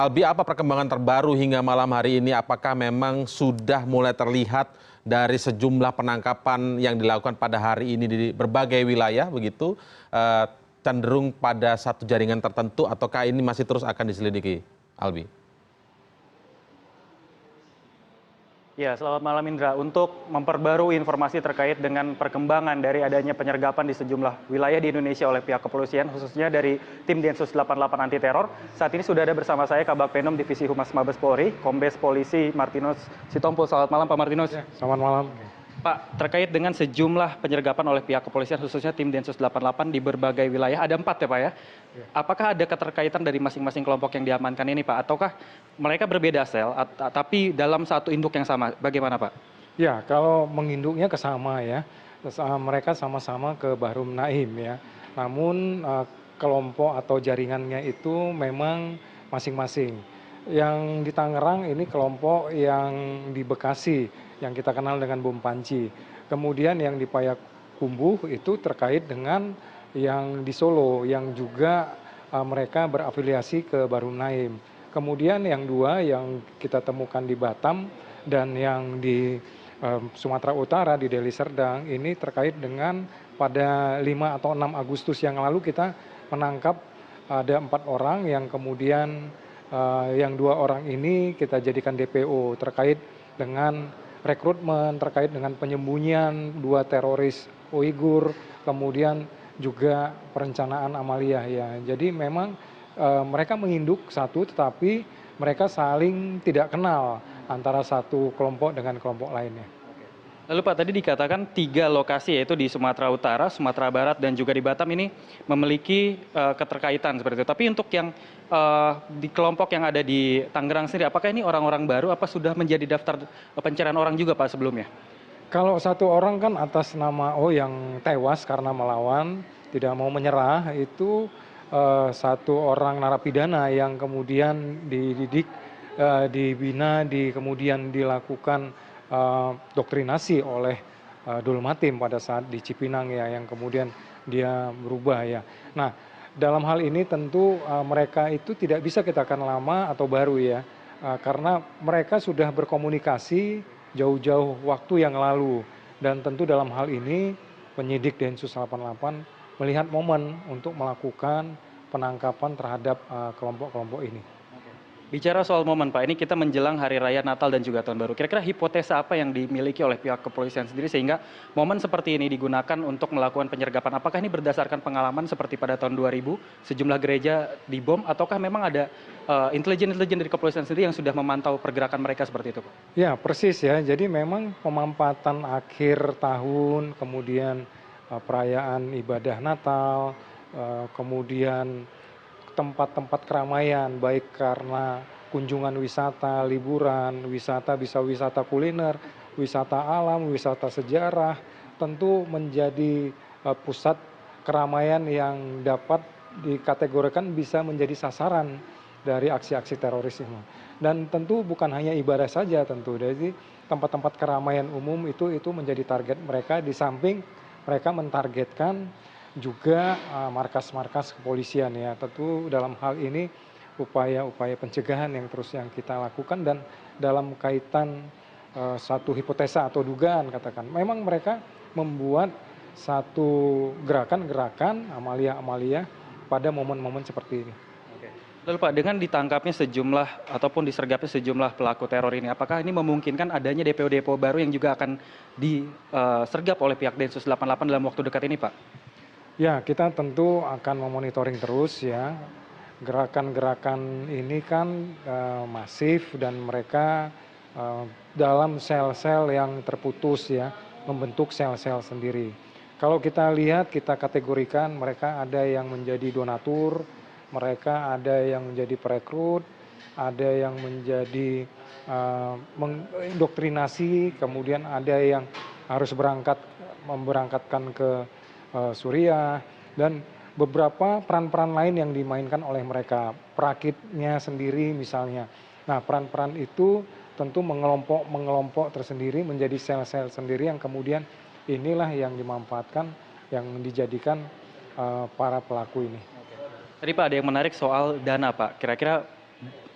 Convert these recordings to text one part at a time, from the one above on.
Albi, apa perkembangan terbaru hingga malam hari ini? Apakah memang sudah mulai terlihat dari sejumlah penangkapan yang dilakukan pada hari ini di berbagai wilayah begitu, eh, cenderung pada satu jaringan tertentu ataukah ini masih terus akan diselidiki, Albi? Ya, selamat malam Indra. Untuk memperbarui informasi terkait dengan perkembangan dari adanya penyergapan di sejumlah wilayah di Indonesia oleh pihak kepolisian, khususnya dari tim Densus 88 anti teror, saat ini sudah ada bersama saya Kabag Penom Divisi Humas Mabes Polri, Kombes Polisi Martinus Sitompul. Selamat malam Pak Martinus. Ya, selamat malam. Pak, terkait dengan sejumlah penyergapan oleh pihak kepolisian, khususnya tim Densus 88 di berbagai wilayah, ada 4 ya Pak ya? Apakah ada keterkaitan dari masing-masing kelompok yang diamankan ini Pak? Ataukah mereka berbeda sel, tapi dalam satu induk yang sama? Bagaimana Pak? Ya, kalau menginduknya ke sama ya, mereka sama-sama ke Bahrum Naim ya. Namun kelompok atau jaringannya itu memang masing-masing. Yang di Tangerang ini kelompok yang di Bekasi, yang kita kenal dengan bom panci. Kemudian yang di Payakumbuh itu terkait dengan yang di Solo, yang juga mereka berafiliasi ke Bahrum Naim. Kemudian yang dua yang kita temukan di Batam dan yang di Sumatera Utara di Deli Serdang ini terkait dengan pada 5 atau 6 Agustus yang lalu kita menangkap ada 4 orang yang kemudian yang 2 orang ini kita jadikan DPO terkait dengan rekrutmen, terkait dengan penyembunyian 2 teroris Uighur, kemudian juga perencanaan amaliyah ya. Jadi memang mereka menginduk satu tetapi mereka saling tidak kenal antara satu kelompok dengan kelompok lainnya. Lalu Pak, tadi dikatakan 3 lokasi yaitu di Sumatera Utara, Sumatera Barat, dan juga di Batam ini memiliki keterkaitan seperti itu. Tapi untuk yang di kelompok yang ada di Tangerang sendiri, apakah ini orang-orang baru, apa sudah menjadi daftar pencarian orang juga Pak sebelumnya? Kalau satu orang kan atas nama yang tewas karena melawan, tidak mau menyerah, itu satu orang narapidana yang kemudian dididik, dibina, kemudian dilakukan doktrinasi oleh Dul Matim pada saat di Cipinang ya, yang kemudian dia berubah ya. Nah, dalam hal ini tentu mereka itu tidak bisa kita katakan lama atau baru ya, karena mereka sudah berkomunikasi jauh-jauh waktu yang lalu, dan tentu dalam hal ini penyidik Densus 88 melihat momen untuk melakukan penangkapan terhadap kelompok-kelompok ini. Bicara soal momen Pak, ini kita menjelang Hari Raya Natal dan juga Tahun Baru. Kira-kira hipotesa apa yang dimiliki oleh pihak kepolisian sendiri sehingga momen seperti ini digunakan untuk melakukan penyergapan? Apakah ini berdasarkan pengalaman seperti pada tahun 2000, sejumlah gereja dibom, ataukah memang ada intelijen-intelijen dari kepolisian sendiri yang sudah memantau pergerakan mereka seperti itu Pak? Ya, persis ya. Jadi memang pemampatan akhir tahun, kemudian perayaan ibadah Natal, kemudian tempat-tempat keramaian, baik karena kunjungan wisata, liburan, wisata bisa wisata kuliner, wisata alam, wisata sejarah, tentu menjadi pusat keramaian yang dapat dikategorikan bisa menjadi sasaran dari aksi-aksi terorisme. Dan tentu bukan hanya ibadah saja tentu, jadi tempat-tempat keramaian umum itu menjadi target mereka, di samping mereka mentargetkan juga markas-markas kepolisian ya. Tentu dalam hal ini upaya-upaya pencegahan yang terus yang kita lakukan, dan dalam kaitan satu hipotesa atau dugaan katakan, memang mereka membuat satu gerakan-gerakan amalia-amalia pada momen-momen seperti ini. Lalu Pak, dengan ditangkapnya sejumlah ataupun disergapnya sejumlah pelaku teror ini, apakah ini memungkinkan adanya DPO-DPO baru yang juga akan disergap oleh pihak Densus 88 dalam waktu dekat ini Pak? Ya, kita tentu akan memonitoring terus ya. Gerakan-gerakan ini kan masif, dan mereka dalam sel-sel yang terputus ya, membentuk sel-sel sendiri. Kalau kita lihat, kita kategorikan mereka ada yang menjadi donatur, mereka ada yang menjadi perekrut, ada yang menjadi mendoktrinasi, kemudian ada yang harus memberangkatkan ke Suriah, dan beberapa peran-peran lain yang dimainkan oleh mereka, perakitnya sendiri misalnya. Nah, peran-peran itu tentu mengelompok tersendiri menjadi sel-sel sendiri yang kemudian inilah yang dimanfaatkan, yang dijadikan para pelaku ini. Tadi Pak ada yang menarik soal dana Pak, kira-kira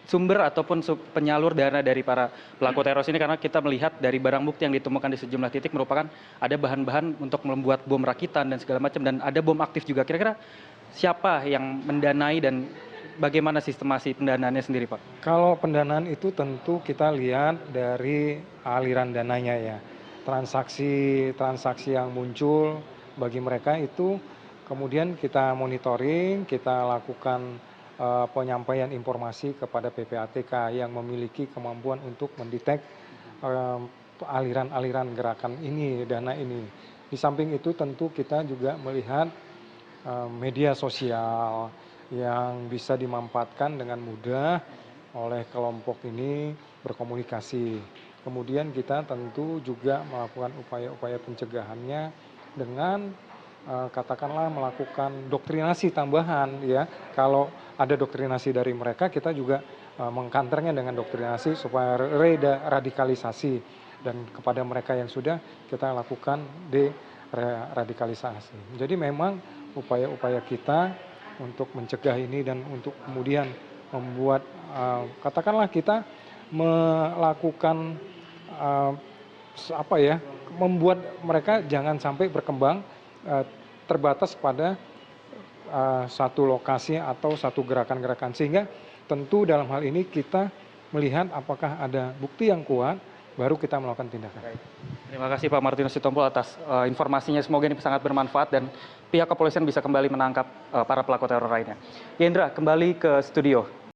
sumber ataupun penyalur dana dari para pelaku teroris ini, karena kita melihat dari barang bukti yang ditemukan di sejumlah titik merupakan ada bahan-bahan untuk membuat bom rakitan dan segala macam, dan ada bom aktif juga. Kira-kira siapa yang mendanai dan bagaimana sistemasi pendanaannya sendiri, Pak? Kalau pendanaan itu tentu kita lihat dari aliran dananya ya. Transaksi yang muncul bagi mereka itu kemudian kita monitoring, kita lakukan penyampaian informasi kepada PPATK yang memiliki kemampuan untuk mendetek aliran-aliran gerakan ini, dana ini. Di samping itu tentu kita juga melihat media sosial yang bisa dimanfaatkan dengan mudah oleh kelompok ini berkomunikasi. Kemudian kita tentu juga melakukan upaya-upaya pencegahannya dengan katakanlah melakukan doktrinasi tambahan ya. Kalau ada doktrinasi dari mereka, kita juga mengkanternya dengan doktrinasi supaya radikalisasi, dan kepada mereka yang sudah kita lakukan deradikalisasi. Jadi memang upaya-upaya kita untuk mencegah ini dan untuk kemudian membuat katakanlah kita melakukan membuat mereka jangan sampai berkembang terbatas pada satu lokasi atau satu gerakan-gerakan, sehingga tentu dalam hal ini kita melihat apakah ada bukti yang kuat baru kita melakukan tindakan. Terima kasih Pak Martinus Sitompul atas informasinya, semoga ini sangat bermanfaat dan pihak kepolisian bisa kembali menangkap para pelaku teror lainnya. Yendra, kembali ke studio.